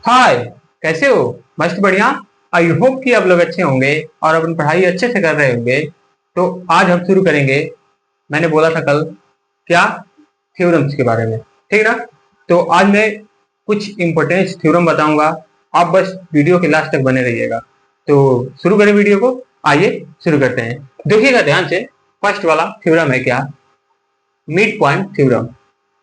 हाय, कैसे हो? मस्त बढ़िया। आई होप कि आप लोग अच्छे होंगे और अपनी पढ़ाई अच्छे से कर रहे होंगे। तो आज हम शुरू करेंगे। मैंने बोला था कल क्या, थ्योरम्स के बारे में, ठीक ना? तो आज मैं कुछ इंपॉर्टेंट थ्योरम बताऊंगा। आप बस वीडियो के लास्ट तक बने रहिएगा। तो शुरू करें वीडियो को। आइए शुरू करते हैं। देखिएगा ध्यान से। फर्स्ट वाला थ्योरम है क्या, मिड पॉइंट थ्योरम।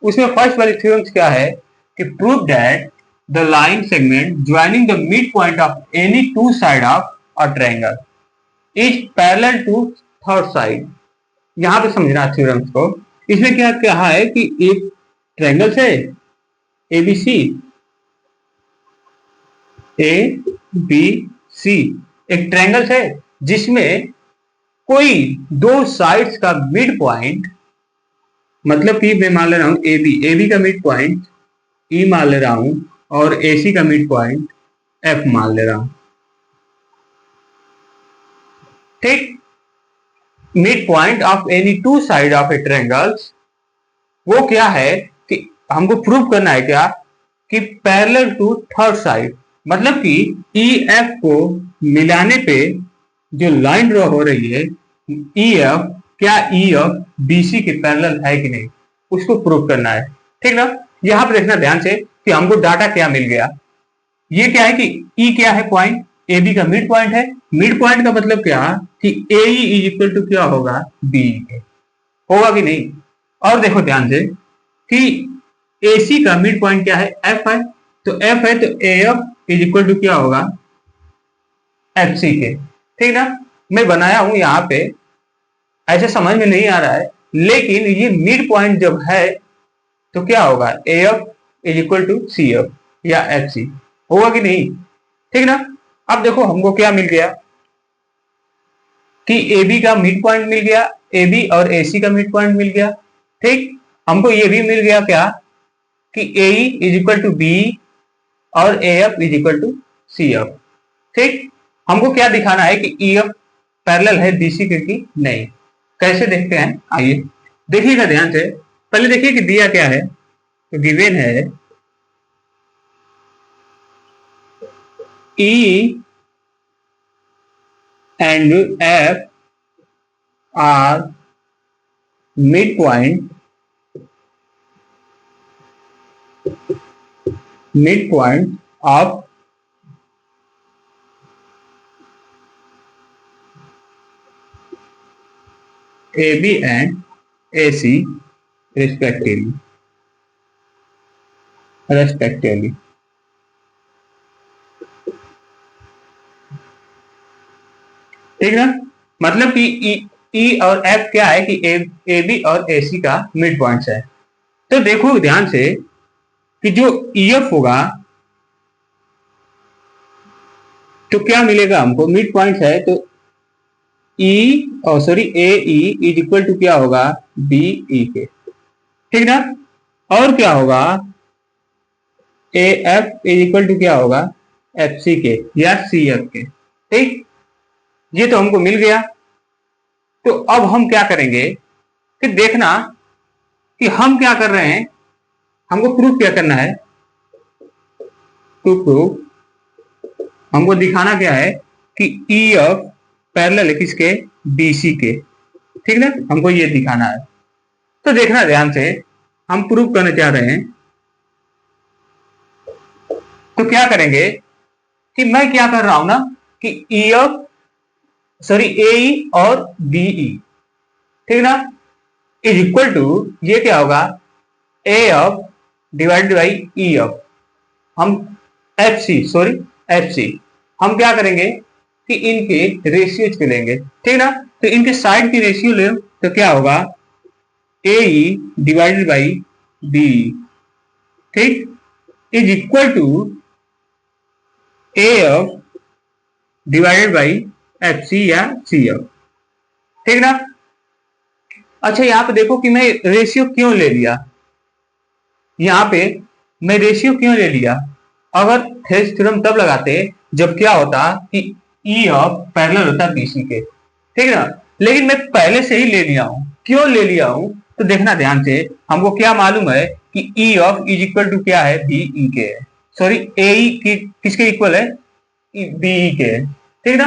उसमें फर्स्ट वाली थ्योरम क्या है कि prove that the line segment joining the mid point of any two side of a triangle is parallel to third side. यहां पे समझना थ्योरम्स को। इसमें क्या कहा है कि एक ट्रायंगल से एबीसी, ए बी सी, एक ट्रायंगल है जिसमें कोई दो साइड्स का मिड पॉइंट, मतलब कि मैं मान ले रहा हूं ए बी का मिड पॉइंट ई मान ले रहा हूं और एसी का मिड पॉइंट एफ मान ले रहा हूं। ठीक, mid point of any two side of A triangles, वो क्या है कि हमको प्रूव करना है क्या कि पैरेलल टू थर्ड साइड, मतलब कि ई एफ को मिलाने पे जो लाइन ड्रॉ हो रही है ई एफ, क्या ई एफ बीसी के पैरेलल है कि नहीं, उसको प्रूव करना है। ठीक ना? यहां पर देखना ध्यान से कि हमको डाटा क्या मिल गया। ये क्या है कि ई क्या है, पॉइंट ए बी का मिड पॉइंट है। मिड पॉइंट का मतलब क्या कि ए इज इक्वल टू क्या होगा, बी के। होगा कि नहीं? और देखो ध्यान से कि एसी का मिड पॉइंट क्या है, एफ है। तो एफ है तो A F is equal to क्या होगा, एफ सी के। ठीक ना? मैं बनाया हूं यहां पे, ऐसे समझ में नहीं आ रहा है, लेकिन ये मिड पॉइंट जब है तो क्या होगा, A F is equal to C F या एफ सी। होगा कि नहीं? ठीक ना? अब देखो हमको क्या मिल गया कि ए बी का मिड पॉइंट मिल गया, ए बी और ए सी का मिड पॉइंट मिल गया। ठीक, हमको ये भी मिल गया क्या कि A is equal to B और A F is equal to C F. ठीक, हमको क्या दिखाना है कि ई एफ पैरेलल है बीसी के कि नहीं। कैसे देखते हैं, आइए देखिएगा ध्यान से। पहले देखिए कि दिया क्या है। तो गिवन है E and F are midpoint of AB and AC respectively. ठीक ना? मतलब कि ई और एफ क्या है कि ए बी और ए सी का मिड पॉइंट है। तो देखो ध्यान से कि जो ई एफ होगा तो क्या मिलेगा हमको, मिड पॉइंट है तो ई और sorry A E is equal to क्या होगा, बी ई के। ठीक ना? और क्या होगा, A F is equal to क्या होगा, एफ सी के या सी एफ के। ठीक, ये तो हमको मिल गया। तो अब हम क्या करेंगे कि देखना कि हम क्या कर रहे हैं। हमको प्रूफ क्या करना है, टू प्रूफ हमको दिखाना क्या है कि ई एफ पैरेलल है किसके, बीसी के। ठीक ना? हमको ये दिखाना है। तो देखना ध्यान से, हम प्रूफ करने जा रहे हैं। तो क्या करेंगे कि मैं क्या कर रहा हूं ना कि ई एफ सॉरी ए ई और बीई, ठीक ना, इज इक्वल टू ये क्या होगा, A F divided by E F. हम एफ सी हम क्या करेंगे कि इनके रेशियोज के लेंगे। ठीक ना? तो इनके साइड की रेशियो ले तो क्या होगा, A E divided by B, ठीक, is equal to A F divided by F C या सी एफ। ठीक ना? अच्छा, यहां पे देखो कि मैं रेशियो क्यों ले लिया। यहां पे मैं रेशियो क्यों ले लिया, अगर थेल्स थ्योरम तब लगाते जब क्या होता कि ई ऑफ पैरेलल होता बीसी के। ठीक ना? लेकिन मैं पहले से ही ले लिया हूं। क्यों ले लिया हूं, तो देखना ध्यान से। हमको क्या मालूम है कि E of is equal to क्या है, बी ई के है। सॉरी ए की किसके इक्वल है, बीई के, ठीक ना।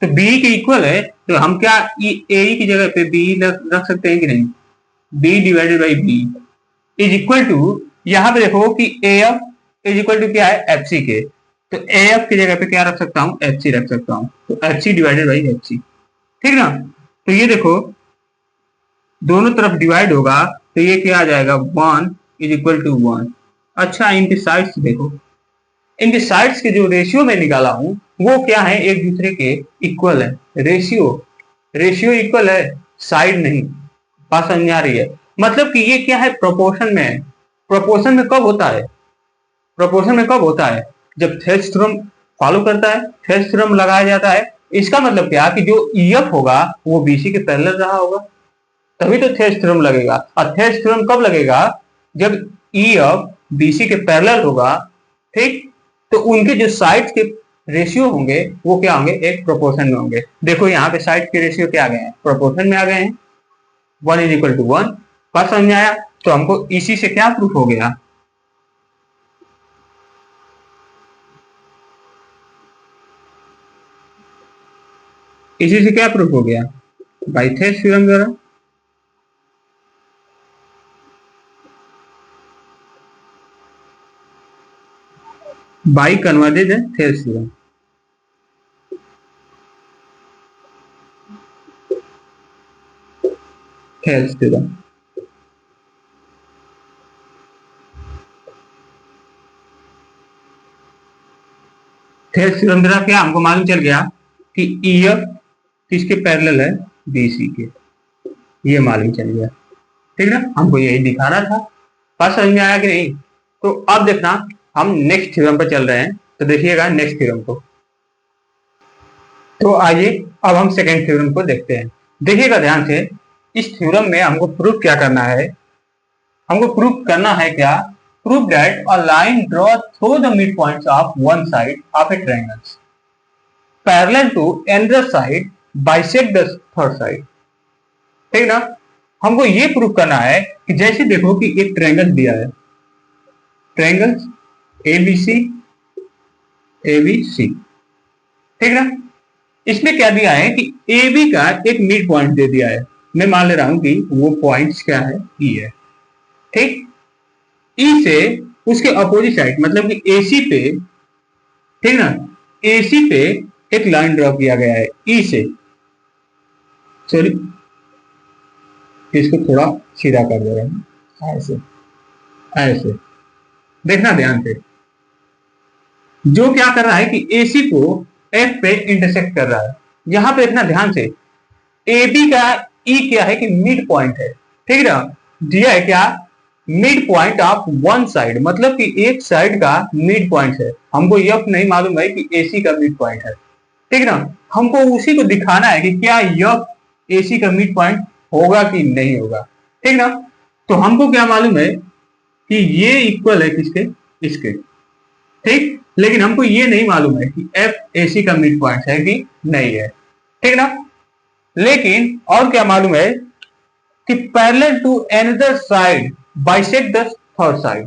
तो बीई के इक्वल है तो हम क्या ए की जगह पे बीई रख सकते हैं कि नहीं, B divided by B is equal to, यहां पे देखो कि A F is equal to क्या है, एफ सी के, तो ए एफ की जगह पे क्या रख सकता हूँ, एफ सी रख सकता हूँ, तो F C divided by F C, ठीक ना। तो ये देखो दोनों तरफ डिवाइड होगा तो ये क्या आ जाएगा, 1 इज इक्वल टू 1। अच्छा इनके साइड्स देखो, इनके साइड्स के जो रेशियो में निकाला हूं वो क्या है, एक दूसरे के इक्वल है, रेशियो रेशियो इक्वल है, साइड नहीं। बात समझ आ रही है, मतलब कि ये क्या है, प्रोपोर्शन में है। प्रोपोर्शन में कब होता है, प्रोपोर्शन में कब होता है, जब थेल्स थ्योरम फॉलो करता है, थेल्स थ्योरम लगाया जाता है। इसका मतलब क्या कि जो ईएफ होगा वो बीसी के पैरेलल रहा होगा, तभी तो थेल्स थ्योरम लगेगा। और थेल्स थ्योरम कब लगेगा, जब ईएफ बीसी के पैरेलल होगा, ठीक। तो उनके जो साइड्स के रेशियो होंगे वो क्या होंगे, एक प्रोपोर्शन में होंगे। देखो यहाँ पे साइड के रेशियो क्या आ गए हैं, प्रोपोर्शन में आ गए हैं, 1 इज इक्वल टू 1। बात समझ में आया। तो हमको इसी से क्या प्रूफ हो गया, इसी से क्या प्रूफ हो गया, बाई थेल्स थ्योरम द्वारा। By convergence Thales theorem, Thales theorem. Thales theorem द्वारा क्या हमको मालूम चल गया कि ईएफ किसके पैरेलल है, बीसी के, ये मालूम चल गया, ठीक ना। हमको यही दिखाना था। बात समझ में आया कि नहीं। तो अब देखना हम नेक्स्ट थ्योरम पर चल रहे हैं, तो देखिएगा नेक्स्ट थ्योरम को। तो आइए अब हम सेकेंड थ्योरम को देखते हैं। देखिएगा ध्यान से, इस थ्योरम में हमको प्रूफ क्या करना है, हमको प्रूफ करना है क्या, proof that a line draw through the mid points of one side of a triangle parallel to another side bisect the third side, ठीक ना। हमको ये प्रूफ करना है कि जैसे देखो कि एक ट्रायंगल दिया है, ट्रायंगल एबीसी एबीसी, ठीक ना। इसमें क्या दिया है कि ए बी का एक मिड पॉइंट दे दिया है, मैं मान ले रहा हूं कि वो पॉइंट्स क्या है, ई है, ठीक। ई से उसके अपोजिट साइड मतलब कि एसी पे, ठीक ना, एसी पे एक लाइन ड्रॉ किया गया है ई से, सॉरी इसको थोड़ा सीधा कर दे रहे हैं, ऐसे ऐसे देखना ध्यान से। जो क्या कर रहा है कि एसी को एफ पे इंटरसेक्ट कर रहा है, यहां पे देखना ध्यान से, ए बी का ई क्या है कि मिड पॉइंट है, ठीक ना। दिया है क्या, mid point of one side, मतलब कि एक साइड का मिड पॉइंट है। हमको यह नहीं मालूम है कि एसी का मिड पॉइंट है, ठीक ना। हमको उसी को दिखाना है कि क्या यह एसी का मिड पॉइंट होगा कि नहीं होगा, ठीक ना। तो हमको क्या मालूम है कि ये इक्वल है किसके, इसके, ठीक। लेकिन हमको ये नहीं मालूम है कि एफ एसी का मिड पॉइंट है कि नहीं है, ठीक ना। लेकिन और क्या मालूम है कि parallel to another side bisect the third side,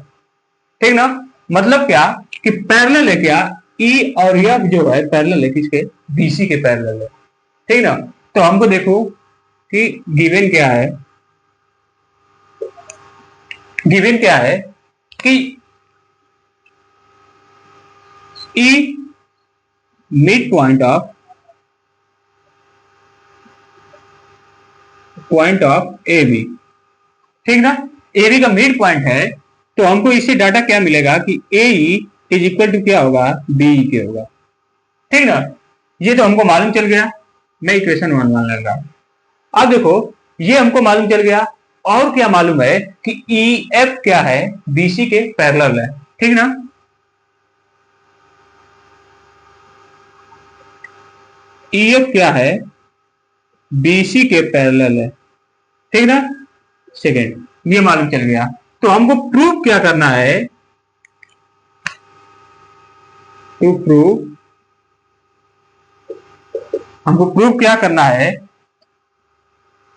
ठीक ना। मतलब क्या कि पैरेलल है क्या, ई और एफ जो है पैरेलल है किसके, बीसी के पैरेलल है, ठीक ना। तो हमको देखो कि गिवन क्या है, गिवन क्या है कि E mid point of A B, ठीक ना। ए बी का मिड पॉइंट है, तो हमको इससे डाटा क्या मिलेगा कि ए इज इक्वल टू क्या होगा, बी के होगा, ठीक ना। ये तो हमको मालूम चल गया, मैं इक्वेशन 1 मान लग रहा हूं। अब देखो ये हमको मालूम चल गया, और क्या मालूम है कि ई एफ क्या है, बीसी के पैरेलल है, ठीक ना। ई एफ क्या है, बीसी के पैरेलल है, ठीक ना। सेकेंड ये मालूम चल गया, तो हमको प्रूफ क्या करना है, टू प्रूव, हमको प्रूफ क्या करना है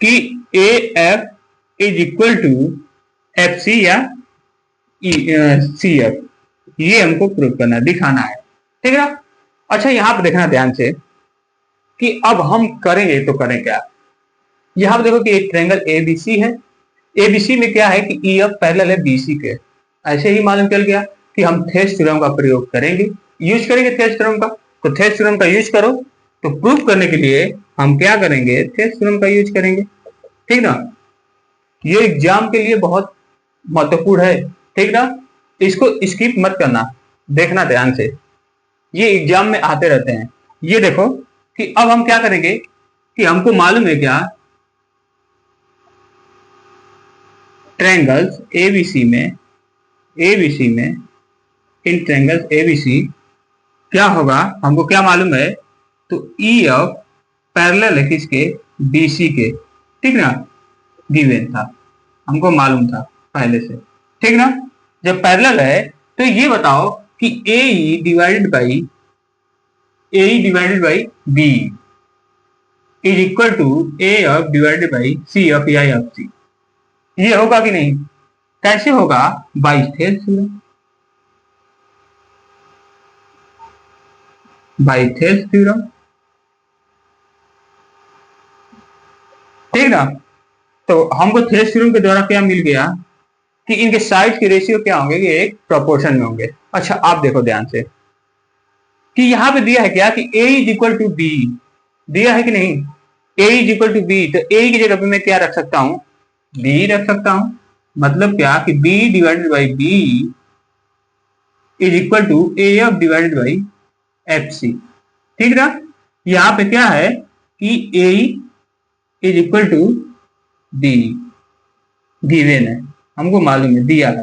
कि A F is equal to F C या सी एफ, ये हमको प्रूव करना है, दिखाना है, ठीक है ना। अच्छा यहाँ पे देखना ध्यान से कि अब हम करेंगे तो करें क्या। यहाँ पे देखो कि एक ट्रायंगल एबीसी है, एबीसी में क्या है कि ई एफ पैरेलल है बीसी के। ऐसे ही मालूम चल गया कि हम थेस थ्योरम का प्रयोग करेंगे, यूज करेंगे थेस थ्योरम का। तो थेस थ्योरम का यूज करो, तो प्रूफ करने के लिए हम क्या करेंगे, थेस थ्योरम का यूज करेंगे, ठीक ना। ये एग्जाम के लिए बहुत महत्वपूर्ण है, ठीक ना। इसको स्किप मत करना, देखना ध्यान से, ये एग्जाम में आते रहते हैं। ये देखो कि अब हम क्या करेंगे कि हमको मालूम है क्या, ट्रायंगल्स एबीसी में इन ट्रायंगल्स एबीसी क्या होगा, हमको क्या मालूम है, तो ई एफ पैरेलल है किसके, बीसी के, ठीक ना। गिवन था, हमको मालूम था पहले से, ठीक ना। जब पैरेलल है तो ये बताओ कि A divided by B is equal to A F divided by C F या एफ सी। ये होगा कि नहीं, कैसे होगा, बाई थेल्स थ्योरम, ठीक ना। तो हमको थेल्स थ्योरम के द्वारा क्या मिल गया कि इनके साइड के रेशियो क्या होंगे, ये एक प्रोपोर्शन में होंगे। अच्छा आप देखो ध्यान से कि यहां पे दिया है क्या कि a is equal to B, दिया है कि नहीं, a is equal to B, तो a की जगह पे मैं क्या रख सकता हूं, b रख सकता हूं। मतलब क्या कि b divided by b is equal to A F divided by F C, ठीक ना। यहां पे क्या है कि a is equal to b given है, हमको मालूम है, दिया है,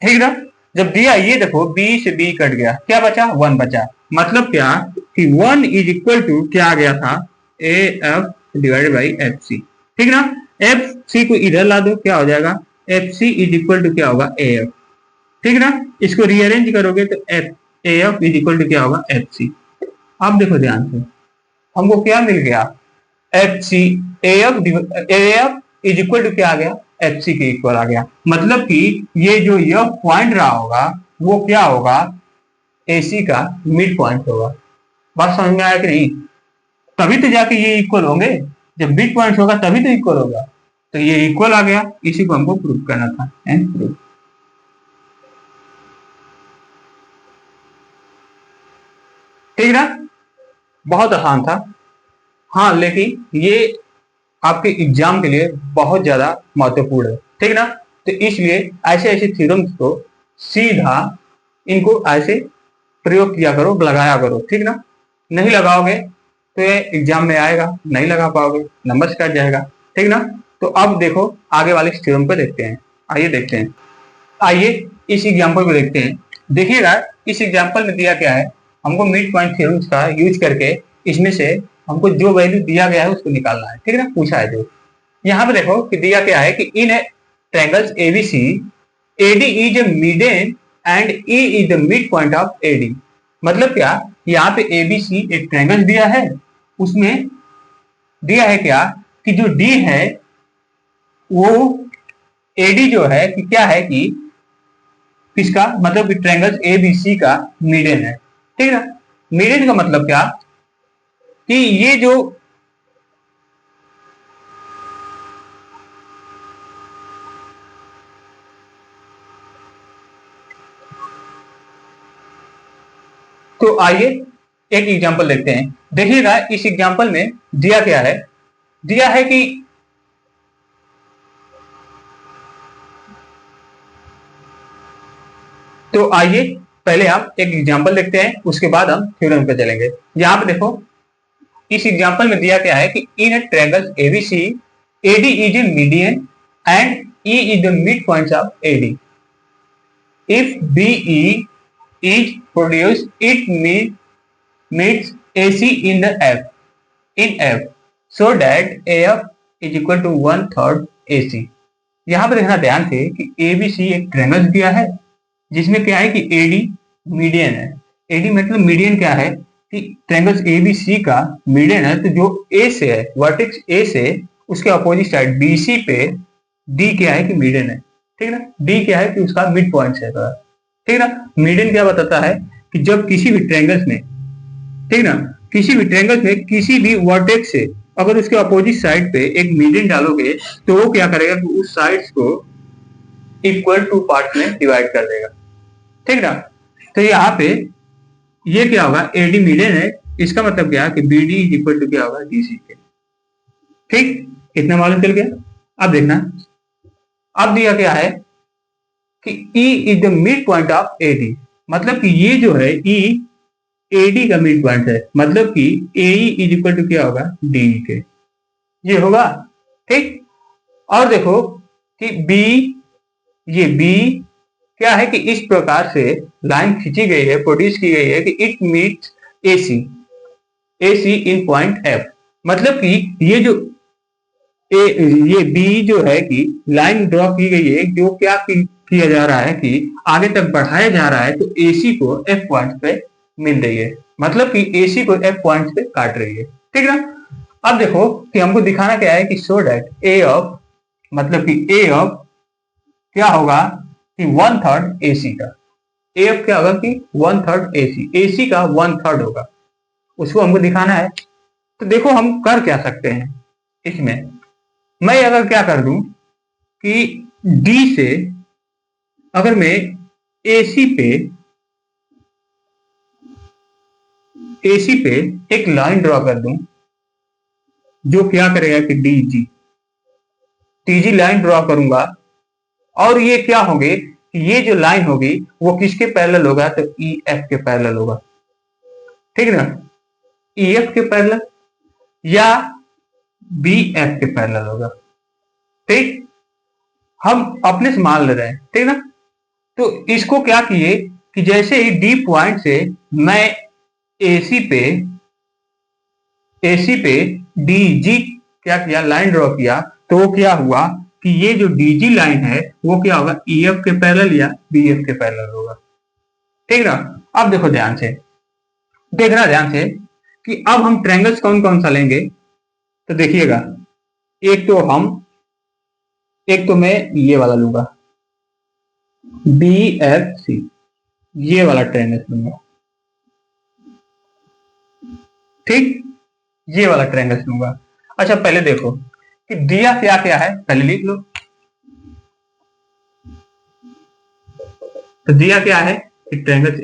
ठीक ना। जब दिया, ये देखो b से b कट गया, क्या बचा, 1 बचा। मतलब क्या कि 1 इज इक्वल टू क्या आ गया था, A F divided by F C, ठीक ना। एफ सी को इधर ला दो, क्या हो जाएगा, F C is equal to क्या होगा, ए एफ, ठीक ना। इसको रीअरेंज करोगे तो F A F is equal to क्या होगा, एफ सी। अब देखो ध्यान से, हमको क्या मिल गया, F C A F is equal to क्या आ गया, एफ सी के इक्वल आ गया। मतलब कि ये जो यह पॉइंट रहा होगा वो क्या होगा, एसी का मिड पॉइंट होगा। बात समझ में आया कि नहीं, तभी तो जाके ये इक्वल होंगे, जब मिड पॉइंट होगा तभी तो इक्वल होगा। तो ये इक्वल आ गया, इसी को हमको प्रूव करना था, एंड प्रूफ, ठीक ना। बहुत आसान था, हाँ, लेकिन ये आपके एग्जाम के लिए बहुत ज्यादा महत्वपूर्ण है, ठीक ना। तो इसलिए ऐसे ऐसे थ्योरम्स को सीधा इनको ऐसे प्रयोग किया करो, लगाया करो, ठीक ना। नहीं लगाओगे तो ये एग्जाम में आएगा, नहीं लगा पाओगे, नंबर कट जाएगा, ठीक ना। तो अब देखो आगे वाले थ्योरम पे देखते हैं, आइए देखते हैं, आइए इस एग्जाम्पल को देखते हैं। देखिएगा इस एग्जाम्पल में दिया क्या है, हमको मिड पॉइंट थ्योरम्स का यूज करके इसमें से हमको जो वैल्यू दिया गया है उसको निकालना है, ठीक है ना, पूछा है जो। यहाँ पे देखो कि दिया क्या है कि in triangles ABC AD is a median and E is the mid point of AD. मतलब क्या, यहाँ पे एबीसी एक ट्रायंगल दिया है, उसमें दिया है क्या कि जो डी है वो एडी जो है कि क्या है कि किसका, मतलब कि ट्रायंगल्स एबीसी का मीडियन है, ठीक है ना। मीडियन का मतलब क्या कि ये जो तो आइए एक एग्जांपल देखते हैं। देखिएगा इस एग्जांपल में दिया क्या है, दिया है कि तो आइए पहले हम एक एग्जांपल देखते हैं, उसके बाद हम थ्योरम पे चलेंगे। यहां पे देखो इस एग्जांपल में दिया क्या है कि in triangle ABC AD is a median and E is the mid points of AD. If BE is produced, it meets AC in the F, so that AF is equal to 1/3 AC। यहाँ पे देखना ध्यान से कि ABC एक triangle दिया है जिसमें क्या है कि AD मीडियन है। AD मतलब मीडियन क्या है कि ट्रायंगल ABC का मीडियन है, तो जो A से है, वर्टेक्स A से उसके अपोजिट साइड BC पे D क्या है कि मीडियन है, ठीक है ना। D क्या है कि उसका मिड पॉइंट है, ठीक है ना। मीडियन क्या बताता है कि जब किसी भी ट्रायंगल्स में, ठीक ना, किसी भी ट्रायंगल्स में किसी भी वर्टेक्स से अगर उसके अपोजिट साइड पे एक मीडियन डालोगे तो वो क्या करेगा कि उस साइड्स को इक्वल टू पार्ट में डिवाइड कर देगा, ठीक ना। तो यहाँ पे ये क्या होगा, एडी मीडियन है, इसका मतलब क्या है कि B D is equal to क्या होगा, डी सी के। ठीक, इतना मालूम चल गया। अब देखना, अब दिया क्या है कि E is the mid point of AD, मतलब कि ये जो है E एडी का मिड पॉइंट है, मतलब कि AE इज इक्वल टू क्या होगा, डी के, ये होगा। ठीक, और देखो कि B, ये B क्या है कि इस प्रकार से लाइन खींची गई है, प्रोड्यूस की गई है कि it meets AC in point F, मतलब कि ये जो ये B जो है कि लाइन ड्रॉ की गई है, जो क्या किया जा रहा है कि आगे तक बढ़ाया जा रहा है, तो AC को F पॉइंट पे मिल रही है, मतलब कि AC को F पॉइंट पे काट रही है, ठीक ना। अब देखो कि हमको दिखाना क्या है कि सो दैट A ऑफ, मतलब कि A ऑफ क्या होगा कि 1/3 AC का, A ऑफ क्या होगा कि 1/3 AC का 1/3 होगा, उसको हमको दिखाना है। तो देखो हम कर क्या सकते हैं इसमें, मैं अगर क्या कर दूं कि D से अगर मैं AC पे एक लाइन ड्रॉ कर दूं जो क्या करेगा कि TG लाइन ड्रॉ करूंगा, और ये क्या होंगे, ये जो लाइन होगी वो किसके पैरेलल होगा, तो EF के पैरेलल होगा, ठीक है ना, EF के पैरेलल या BF के पैरेलल होगा। ठीक, हम अपने से मान ले रहे हैं, ठीक ना। तो इसको क्या किए कि जैसे ही डी पॉइंट से मैं AC पे DG क्या किया, लाइन ड्रॉ किया, तो वो क्या हुआ कि ये जो DG लाइन है वो क्या होगा, EF के पैरेलल या BF के पैरेलल होगा, ठीक ना। अब देखो ध्यान से, देखना ध्यान से कि अब हम ट्रायंगल्स कौन कौन सा लेंगे, तो देखिएगा, एक तो मैं ये वाला लूंगा BFC, ये वाला ट्रायंगल लूंगा, ठीक, ये वाला ट्रायंगल लूंगा। अच्छा पहले देखो कि दिया क्या क्या है, पहले लिख लो। तो दिया क्या है कि ट्रायंगल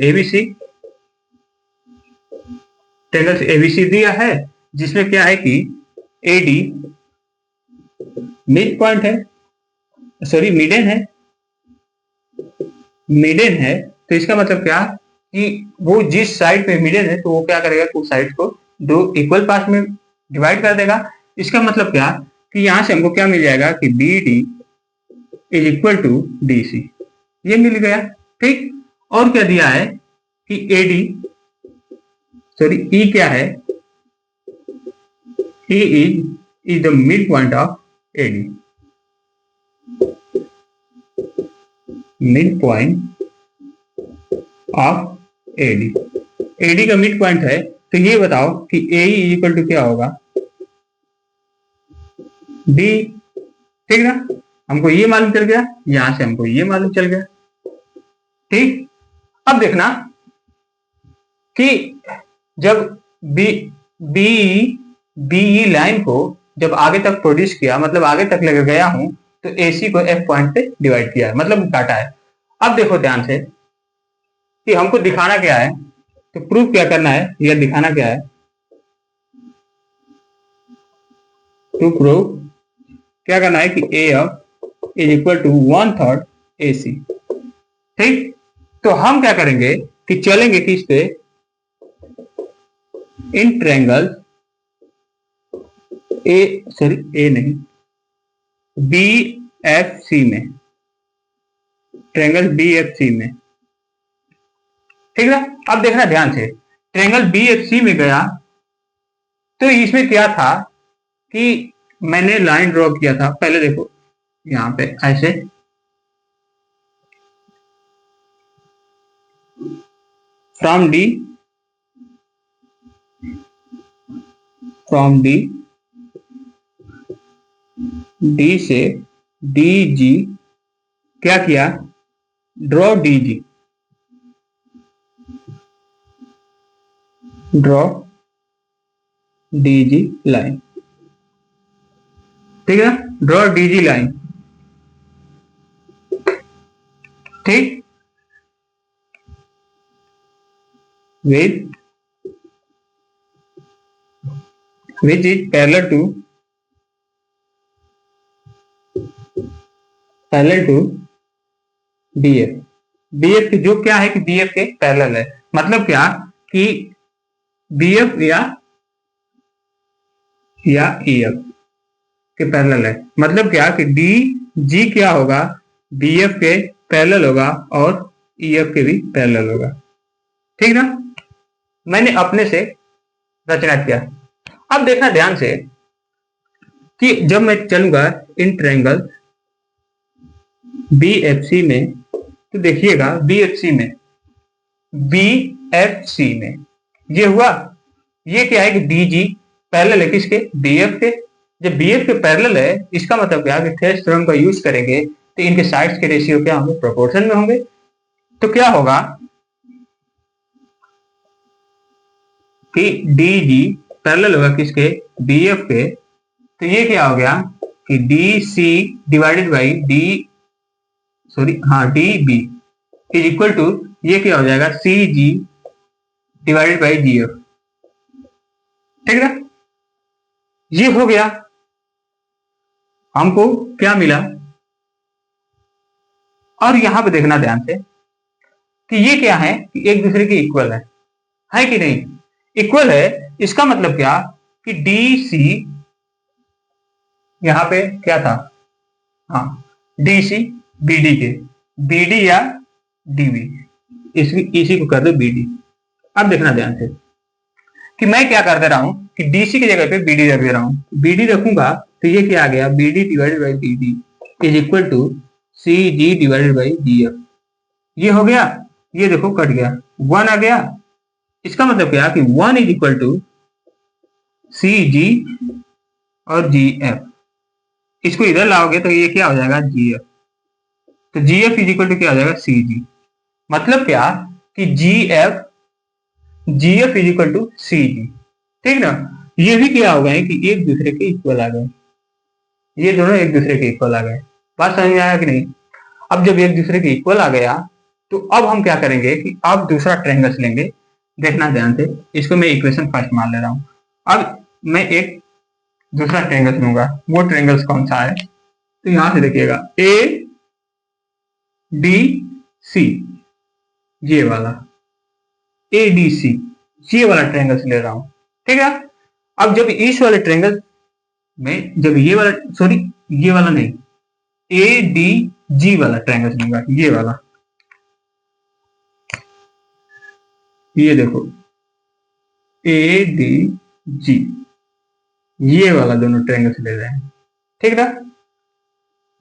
ABC दिया है, जिसमें क्या है कि AD मिड पॉइंट है, सॉरी मिडेन है। तो इसका मतलब क्या कि वो जिस साइड पे मिडेन है तो वो क्या करेगा, उस साइड को दो इक्वल पार्ट में डिवाइड कर देगा। इसका मतलब क्या कि यहां से हमको क्या मिल जाएगा कि BD is equal to DC, ये मिल गया। ठीक, और क्या दिया है कि E क्या है, E is the mid point of AD, mid point of AD का मिड पॉइंट है। तो ये बताओ कि AE इक्वल टू क्या होगा, D, ठीक ना। हमको ये मालूम चल गया, यहां से हमको ये मालूम चल गया। ठीक, अब देखना कि जब BE लाइन को जब आगे तक प्रोड्यूस किया, मतलब आगे तक लेकर गया हूं, तो AC को F पॉइंट पे डिवाइड किया है, मतलब काटा है। अब देखो ध्यान से कि हमको दिखाना क्या है, तो प्रूफ क्या करना है, या दिखाना क्या है, टू प्रूव क्या करना है कि AF is equal to 1/3 AC। ठीक, तो हम क्या करेंगे कि चलेंगे किस पे, इन ट्रायंगल ए नहीं, BFC में, ट्रायंगल BFC में, ठीक है। अब देखना ध्यान से, ट्रायंगल BFC में गया तो इसमें क्या था कि मैंने लाइन ड्रॉ किया था, पहले देखो यहां पे ऐसे, फ्रॉम D से DG क्या किया, draw DG, draw DG line, ठीक है, ड्रॉ डीजी लाइन, ठीक, with which is parallel to DF। DF की जो क्या है कि DF के पैरेलल है, मतलब क्या कि BF या EF के पैरेलल है, मतलब क्या कि DG क्या होगा, BF के पैरेलल होगा और EF के भी पैरेलल होगा, ठीक ना। मैंने अपने से रचना किया। अब देखना ध्यान से कि जब मैं चलूंगा इन ट्रायंगल BFC में, तो देखिएगा BFC में ये हुआ, ये क्या है कि DG पैरेलल है किसके, BF के। जब BF के पैरेलल है, इसका मतलब क्या है कि थेवेनिन थ्योरम का यूज करेंगे तो इनके साइड्स के रेशियो क्या होंगे, प्रोपोर्शन में होंगे। तो क्या होगा कि DG पैरेलल होगा किसके, BF के। तो ये क्या हो गया कि DC divided by DB is equal to, ये क्या हो जाएगा, CG डिवाइडेड बाई GF, ठीक है। ये हो गया, हमको क्या मिला। और यहां पे देखना ध्यान से कि ये क्या है कि एक दूसरे के इक्वल है कि नहीं, इक्वल है। इसका मतलब क्या कि DC यहां पे क्या था, हाँ, DC BD के, BD या DB, इसी को कर दो BD। अब देखना ध्यान से कि मैं क्या कर दे रहा हूं कि DC की जगह पे BD रख दे रहा हूं। BD रखूंगा तो ये क्या आ गया, BD divided by DD is equal to CG divided by GF। ये हो गया, ये देखो कट गया, 1 आ गया। इसका मतलब क्या कि 1 इज इक्वल टू CG और GF। इसको इधर लाओगे तो ये क्या हो जाएगा, GF। तो GF इज इक्वल टू क्या हो जाएगा, CG। मतलब क्या कि GF is equal to CG, ठीक ना। ये भी क्या हो गए कि एक दूसरे के इक्वल आ गए, ये दोनों एक दूसरे के इक्वल आ गए। बात समझ में आया कि नहीं। अब जब एक दूसरे के इक्वल आ गया तो अब हम क्या करेंगे कि अब दूसरा ट्रायंगल लेंगे। देखना ध्यान से, इसको मैं इक्वेशन फर्स्ट मान ले रहा हूं। अब मैं एक दूसरा ट्रायंगल लूंगा, वो ट्रायंगल कौन सा है, तो यहां से देखिएगा ADC, ये वाला ADC, ये वाला ट्रायंगल ले रहा हूं, ठीक है। अब जब इस वाले ट्रायंगल में, जब ये वाला, सॉरी ये वाला नहीं, ADG वाला ट्रायंगल लूंगा, ये वाला, ये देखो ADG, ये वाला दोनों ट्रायंगल ले रहे हैं, ठीक ना।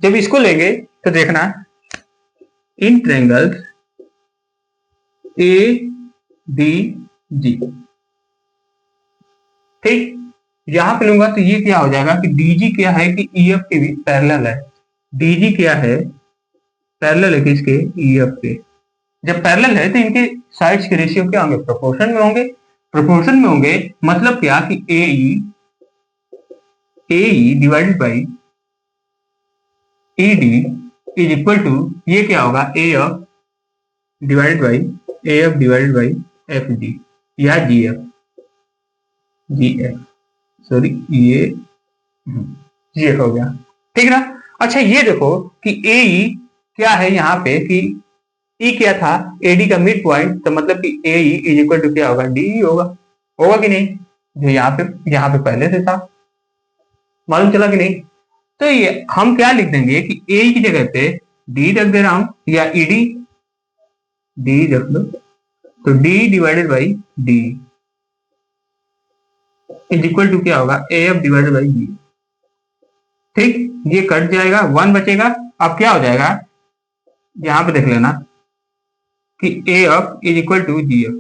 जब इसको लेंगे तो देखना इन ट्रायंगल्स ADG, ठीक, यहां पे लूंगा तो ये क्या हो जाएगा कि DG क्या है कि EF के भी पैरेलल है। DG क्या है, पैरेलल है किसके, EF के। जब पैरेलल है तो इनके साइड्स के रेशियो क्या होंगे, प्रोपोर्शन में होंगे। प्रोपोर्शन में होंगे मतलब क्या कि AE divided by ED is equal to, ये क्या होगा, AF डिवाइडेड बाई FD या GF, सॉरी ये हो गया, ठीक ना। अच्छा ये देखो कि AE क्या है यहाँ पे कि E क्या था, AD का मिड पॉइंट, तो मतलब कि AE इज इक्वल टू क्या होगा, DE होगा कि नहीं, जो यहाँ पे पहले से था, मालूम चला कि नहीं। तो ये हम क्या लिख देंगे कि AE की जगह पे D रख दे रहा हूं, या ED, D रख दो, तो D divided by D is equal to क्या होगा, AF डिवाइडेड बाई G, ठीक। ये कट जाएगा, 1 बचेगा। अब क्या हो जाएगा, यहां पे देख लेना कि AF is equal to GF,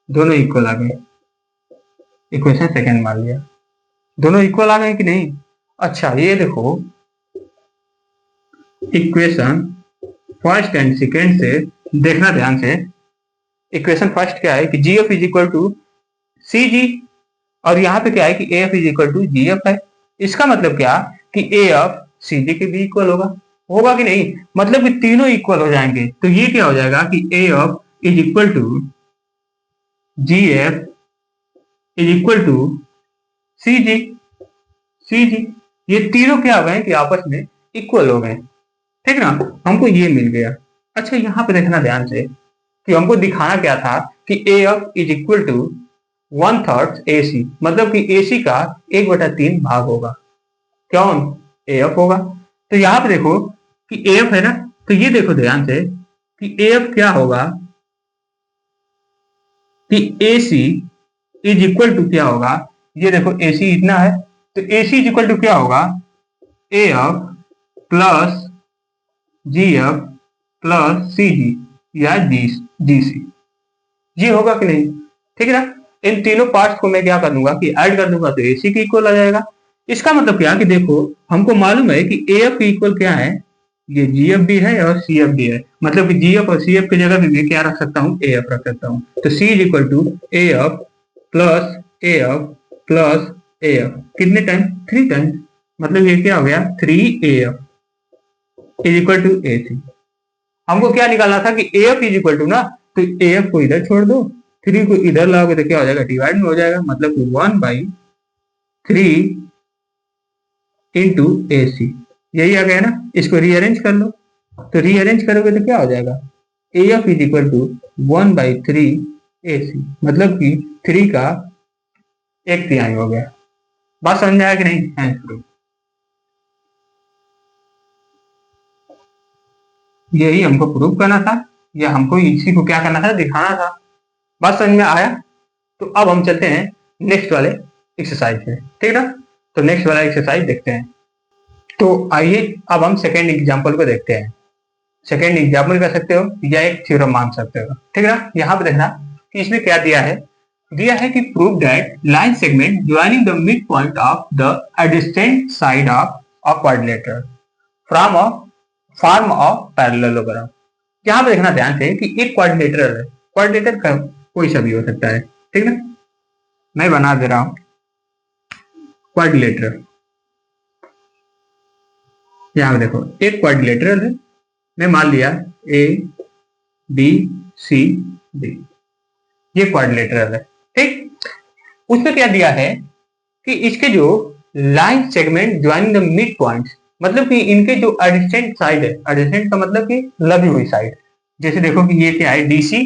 दोनों इक्वल आ गए। इक्वेशन सेकेंड मान लिया, दोनों इक्वल आ गए कि नहीं। अच्छा ये देखो इक्वेशन फर्स्ट एंड सेकेंड से देखना ध्यान से। इक्वेशन फर्स्ट क्या है कि GF is equal to C G, और यहाँ पे क्या है कि A F is equal to G F है। इसका मतलब क्या कि ए एफ सी जी के भी इक्वल होगा, होगा कि नहीं, मतलब कि तीनों इक्वल हो जाएंगे। तो ये क्या हो जाएगा कि A F is equal to G F is equal to C G, C G, ये तीनों क्या हो गए कि आपस में इक्वल हो गए, ठीक ना, हमको ये मिल गया। अच्छा यहाँ पे देखना ध्यान से कि हमको दिखाना क्या था कि A F is equal to 1/3 A C, मतलब कि ए सी का 1/3 भाग होगा, कौन, ए एफ होगा। तो यहाँ पे देखो कि ए एफ है ना, तो ये देखो ध्यान से कि ए एफ क्या होगा कि A C is equal to क्या होगा, ये देखो ए सी इतना है, तो A C is equal to क्या होगा, A F plus G F plus C G या जी सी, ये होगा कि नहीं, ठीक है ना। इन तीनों पार्ट्स को मैं क्या कर दूंगा कि ऐड कर दूंगा, तो एसी की इक्वल आ जाएगा। इसका मतलब क्या कि देखो हमको मालूम है कि ए एफ की इक्वल क्या है, ये जी एफ भी है और सी एफ भी है, मतलब कि जी एफ और सी एफ की जगह भी मैं क्या रख सकता हूँ, ए एफ रख सकता हूँ। तो C is equal to A F plus A F plus A F, कितने टाइम, 3 टाइम, मतलब ये क्या हो गया 3 is equal to A C. हमको क्या निकालना था कि A F is equal to ना, तो ए एफ को इधर छोड़ दो, 3 को इधर लाओगे तो क्या हो जाएगा, डिवाइड में हो जाएगा, मतलब कि 1/3 इंटू ए सी, यही आ गया ना। इसको रीअरेंज कर लो, तो रीअरेंज करोगे तो क्या हो जाएगा, A F is equal to 1/3 A C, मतलब कि 3 का 1/3 हो गया। बात समझ में आया कि नहीं, है यही हमको प्रूव करना था, या हमको इसी को क्या करना था, दिखाना था। बात समझ में आया। तो अब हम चलते हैं नेक्स्ट वाले एक्सरसाइज में, ठीक है ना। तो नेक्स्ट वाला एक्सरसाइज देखते हैं। तो आइए अब हम सेकेंड एग्जाम्पल को देखते हैं। सेकेंड एग्जाम्पल कर सकते हो या एक थ्योरम मान सकते हो, ठीक है ना। यहाँ पे देखना कि इसमें क्या दिया है कि prove that line segment joining the mid point of the adjacent side of a quadrilateral from a form of parallelogram. यहाँ पे देखना ध्यान से कि एक क्वाड्रिलेटरल है, क्वाड्रिलेटर का कोई सा भी हो सकता है, ठीक है ना। मैं बना दे रहा हूं क्वाड्रिलेटरल, यहाँ पे देखो एक क्वाड्रिलेटरल है, मैं मान लिया ए बी सी डी, ये क्वाड्रिलेटरल है, ठीक। उसमें क्या दिया है कि इसके जो line segment joining the mid points, मतलब कि इनके जो एडजेसेंट साइड है, एडजेसेंट का मतलब कि लगी हुई साइड, जैसे देखो कि ये क्या है डीसी,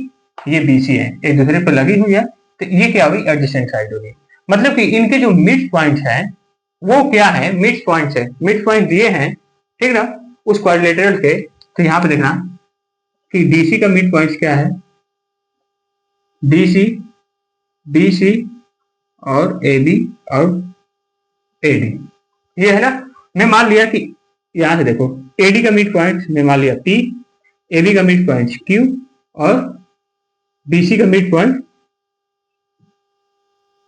ये बीसी है, एक दूसरे पर लगी हुई है, तो ये क्या होगी, एडजेसेंट साइड होगी। मतलब कि इनके जो मिड पॉइंट्स हैं वो क्या है, मिड पॉइंट्स है, मिड पॉइंट दिए हैं, ठीक ना, उस क्वाड्रिलेटरल के। तो यहाँ पे देखना कि डीसी का मिड पॉइंट क्या है, डीसी, डीसी और एबी और एडी, ये है ना। मैं मान लिया कि यहां से देखो एडी का मिड पॉइंट मैं मान लिया पी, एबी का मिड पॉइंट क्यू और बीसी का मिड पॉइंट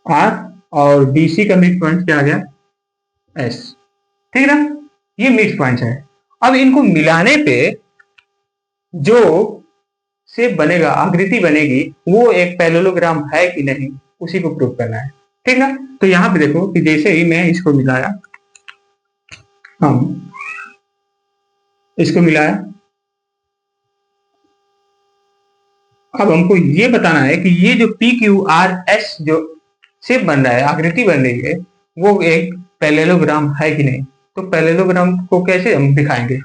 आर और डीसी का मिड पॉइंट क्या आ गया एस, ठीक है ना। ये मिड पॉइंट है। अब इनको मिलाने पे जो शेप बनेगा, आकृति बनेगी, वो एक पैरेललोग्राम है कि नहीं, उसी को प्रूव करना है, ठीक ना। तो यहाँ पे देखो कि जैसे ही मैं इसको मिलाया, हम इसको मिलाया, अब हमको ये बताना है कि ये जो पी क्यू आर एस जो शेप बन रहा है, आकृति बन रही है, वो एक पैरेललोग्राम है कि नहीं। तो पैरेललोग्राम को कैसे हम दिखाएंगे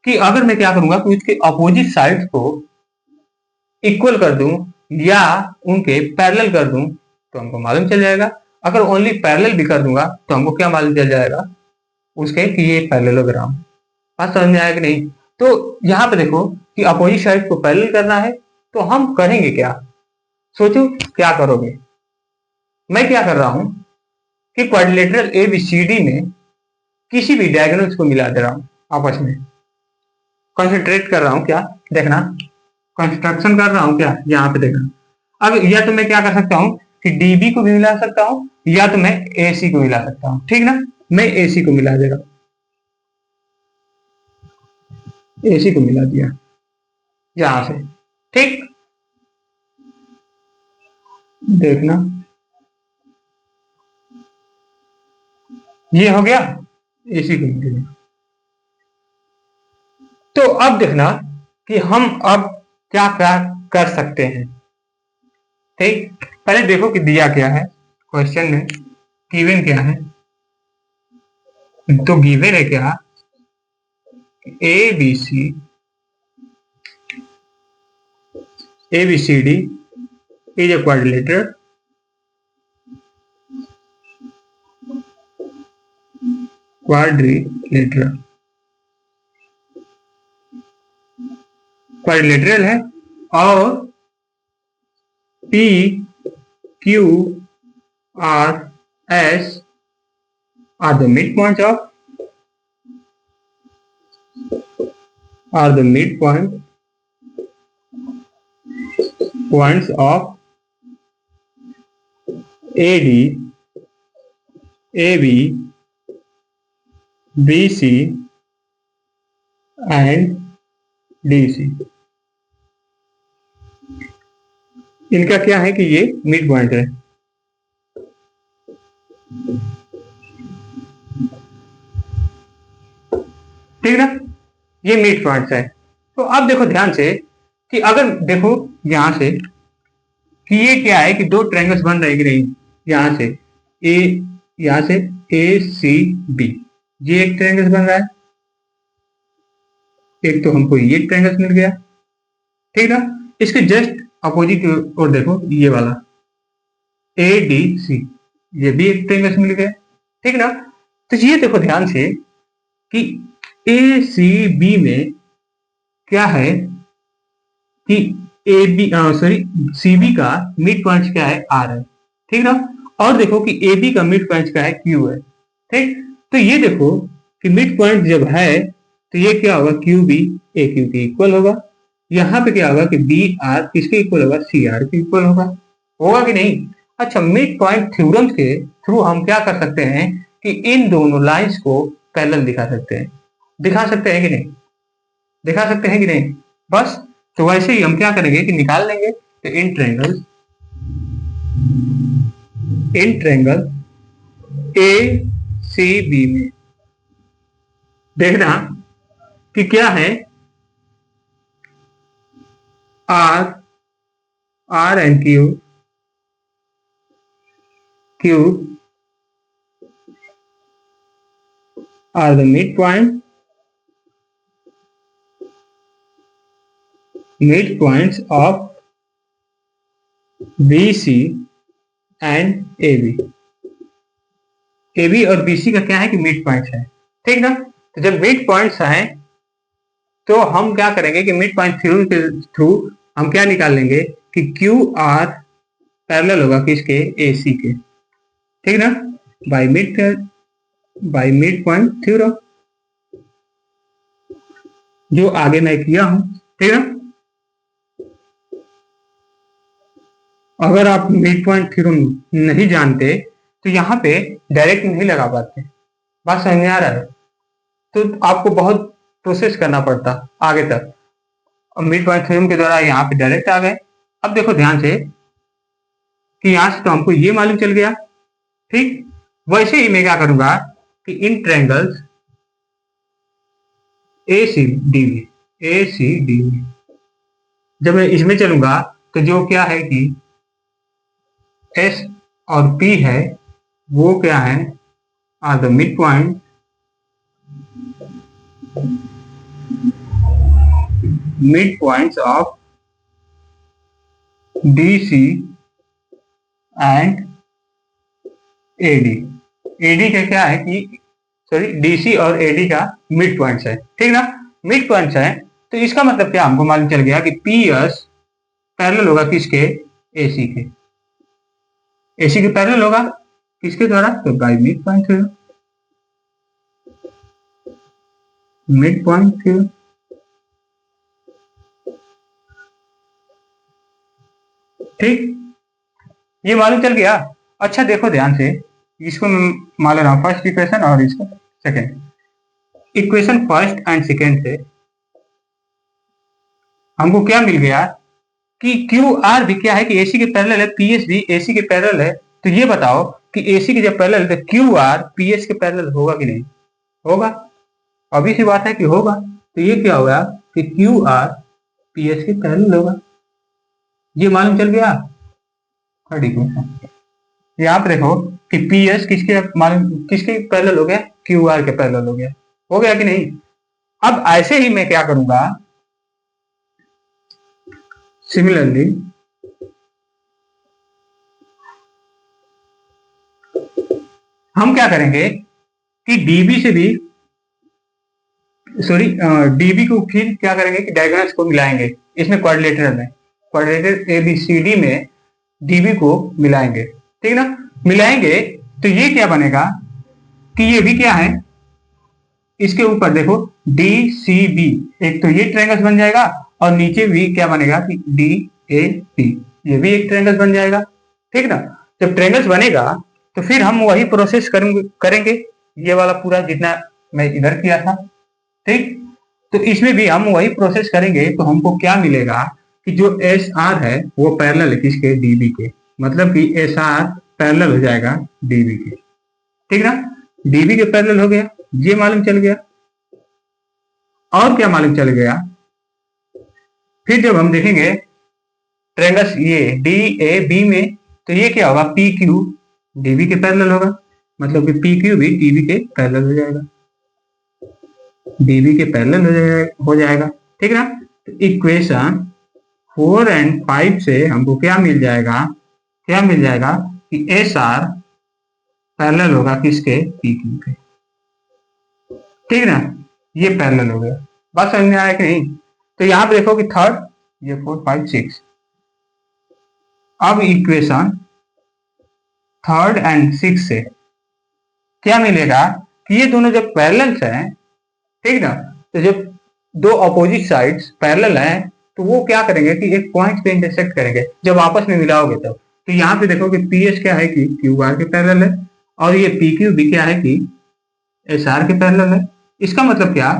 कि अगर मैं क्या करूंगा कि उसके अपोजिट साइड को इक्वल कर दूं या उनके पैरेलल कर दूं तो हमको मालूम चल जाएगा। अगर ओनली पैरेलल भी कर दूंगा तो हमको क्या मालूम चल जाएगा उसके कि ये पैरेललोग्राम। बात समझ में आया कि नहीं। तो यहाँ पे देखो कि अपोजिट साइड को पैरेलल करना है, तो हम करेंगे क्या, सोचो क्या करोगे। मैं क्या कर रहा हूं कि quadrilateral A B C D में किसी भी डायगोनल्स को मिला दे रहा हूं आपस में, कंसंट्रेट कर रहा हूं क्या, देखना कंस्ट्रक्शन कर रहा हूं क्या, यहाँ पे देखना। अब या तो मैं क्या कर सकता हूँ कि डीबी को भी मिला सकता हूँ या तो मैं एसी को मिला सकता हूँ, ठीक ना। मैं एसी को मिला दे रहा हूं, एसी को मिला दिया यहां से, ठीक। देखना ये हो गया एसी कंटिन्यू। तो अब देखना कि हम अब क्या क्या कर सकते हैं। ठीक, पहले देखो कि दिया क्या है क्वेश्चन में, गिवन क्या है। तो गिवन है क्या, ABCD is a quadrilateral quadrilateral है, और PQRS are the midpoints of AD, AB, BC and DC। इनका क्या है कि ये मिड पॉइंट है। ठीक ना, ये मिड पॉइंट है। तो अब देखो ध्यान से कि अगर देखो यहां से कि ये क्या है कि दो ट्रायंगल्स बन रहे कि नहीं, यहां से ए, यहां से ACB, ये एक ट्रायंगल बन रहा है, एक तो हमको ये ट्रायंगल मिल गया। ठीक ना, इसके जस्ट अपोजिट और देखो ये वाला ADC, ये भी एक ट्रायंगल मिल गया। ठीक ना, तो ये देखो ध्यान से कि ACB में क्या है कि CB का मिड पॉइंट क्या है, R है। ठीक ना, और देखो कि AB का मिड पॉइंट क्या है, Q है। ठीक, तो ये देखो कि मिड पॉइंट जब है तो ये क्या होगा, QB AQ के इक्वल होगा। यहाँ पे क्या होगा कि BR किसके इक्वल होगा, CR के इक्वल होगा कि नहीं। अच्छा, मिड पॉइंट थ्योरम के थ्रू हम क्या कर सकते हैं कि इन दोनों लाइंस को पैरेलल दिखा सकते हैं कि नहीं, दिखा सकते हैं कि नहीं। बस तो वैसे ही हम क्या करेंगे कि निकाल लेंगे। तो इन ट्रायंगल ACB में देखना कि क्या है, R and Q are the midpoints of BC and AB। AB और BC का क्या है कि मिड पॉइंट्स है। ठीक ना, तो जब मिड पॉइंट्स हैं तो हम क्या करेंगे कि मिड पॉइंट थ्योरम के थ्रू हम क्या निकाल लेंगे कि QR पैरेलल होगा किसके, AC के। ठीक ना, बाय मिड पॉइंट थ्योरम, जो आगे मैं किया हूं। ठीक है, अगर आप मिड पॉइंट थ्योरम नहीं जानते तो यहाँ पे डायरेक्ट नहीं लगा पाते। बात समझ में आ रहा है, तो आपको बहुत प्रोसेस करना पड़ता आगे तक। और मिड पॉइंट थ्योरम के द्वारा यहाँ पे डायरेक्ट आ गए। अब देखो ध्यान से कि यहाँ से तो हमको ये मालूम चल गया। ठीक, वैसे ही मैं क्या करूंगा कि इन ट्रायंगल्स ACD में जब मैं इसमें चलूंगा तो जो क्या है कि S और P है वो क्या है, are the mid points of DC and AD। AD का क्या है कि DC और AD का मिड पॉइंट्स है। ठीक ना, मिड पॉइंट्स है, तो इसका मतलब क्या हमको मालूम चल गया कि PS पैरेलल होगा किसके, AC के। AC के पैरेलल होगा किसके द्वारा, तो बाय मिड पॉइंट थ्योरम। ठीक, ये मालूम चल गया। अच्छा देखो ध्यान से, इसको मैं मान ले रहा हूं फर्स्ट इक्वेशन और इसको second equation. First and second से हमको क्या मिल गया कि QR भी क्या है कि AC के पैरेलल है, PS भी AC के पैरेलल है। तो ये बताओ कि AC के जब पैरेलल तो QR PS के पैरेलल होगा कि नहीं? होगा। अभी सी बात है कि होगा। तो ये क्या होगा कि QR PS के पैरेलल होगा। ये मालूम चल गया। थर्ड इक्वेशन यहाँ पे देखो कि PS किसके पैरेलल हो गया? QR के पैरेलल हो गया कि नहीं? अब ऐसे ही मैं क्या करूंगा, सिमिलरली हम क्या करेंगे कि DB से भी DB को फिर क्या करेंगे कि डायगोनल्स को मिलाएंगे। इसमें क्वाड्रिलेटरल में क्वाड्रिलेटरल ABCD में DB को मिलाएंगे, ठीक ना? मिलाएंगे तो ये क्या बनेगा कि ये भी क्या है, इसके ऊपर देखो DCB, एक तो ये ट्रायंगल बन जाएगा और नीचे भी क्या बनेगा कि DAP, ये भी एक ट्रायंगल बन जाएगा, ठीक ना? जब ट्रायंगल्स बनेगा तो फिर हम वही प्रोसेस करेंगे ये वाला पूरा जितना मैं इधर किया था, ठीक? तो इसमें भी हम वही प्रोसेस करेंगे तो हमको क्या मिलेगा कि जो SR है वो पैरेलल है किसके? DB के, मतलब कि SR पैरेलल हो जाएगा DB के, ठीक ना? DB के पैरेलल हो गया, ये मालूम चल गया। और क्या मालूम चल गया, फिर जब हम देखेंगे ट्रायंगल्स ये DAB में तो ये क्या होगा? PQ DB के पैरेलल होगा, मतलब कि PQ भी DB के पैरेलल हो जाएगा, DB के पैरेलल हो जाएगा, ठीक ना? तो इक्वेशन 4 और 5 से हमको क्या मिल जाएगा कि SR पैरेलल होगा किसके? PQ के, ठीक ना? ये पैरेलल हो गया। बात समझ में आया कि नहीं? तो यहाँ पे देखो कि थर्ड, ये 4 5 6। अब इक्वेशन 3 और 6 से क्या मिलेगा कि ये दोनों जब पैरेलल हैं, ठीक ना? तो जब दो अपोजिट साइड्स पैरेलल हैं तो वो क्या करेंगे कि एक पॉइंट पे इंटरसेक्ट करेंगे जब आपस में मिलाओगे तब। तो यहाँ पे देखो कि PS क्या है कि QR के पैरेलल है और ये PQ भी क्या है कि SR के पैरेलल है। इसका मतलब क्या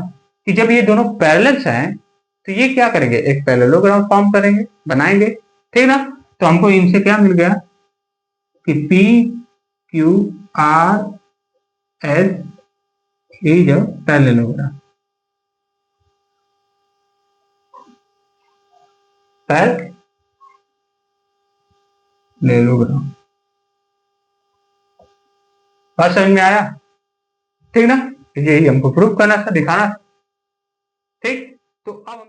कि जब ये दोनों पैरेलल्स हैं तो ये क्या करेंगे? एक पैरेललोग्राम फॉर्म करेंगे, बनाएंगे, ठीक ना? तो हमको इनसे क्या मिल गया कि PQRS is a parallelogram, parallelogram. बात समझ में आया, ठीक ना? यही हमको प्रूफ करना था, दिखाना था, ठीक? तो अब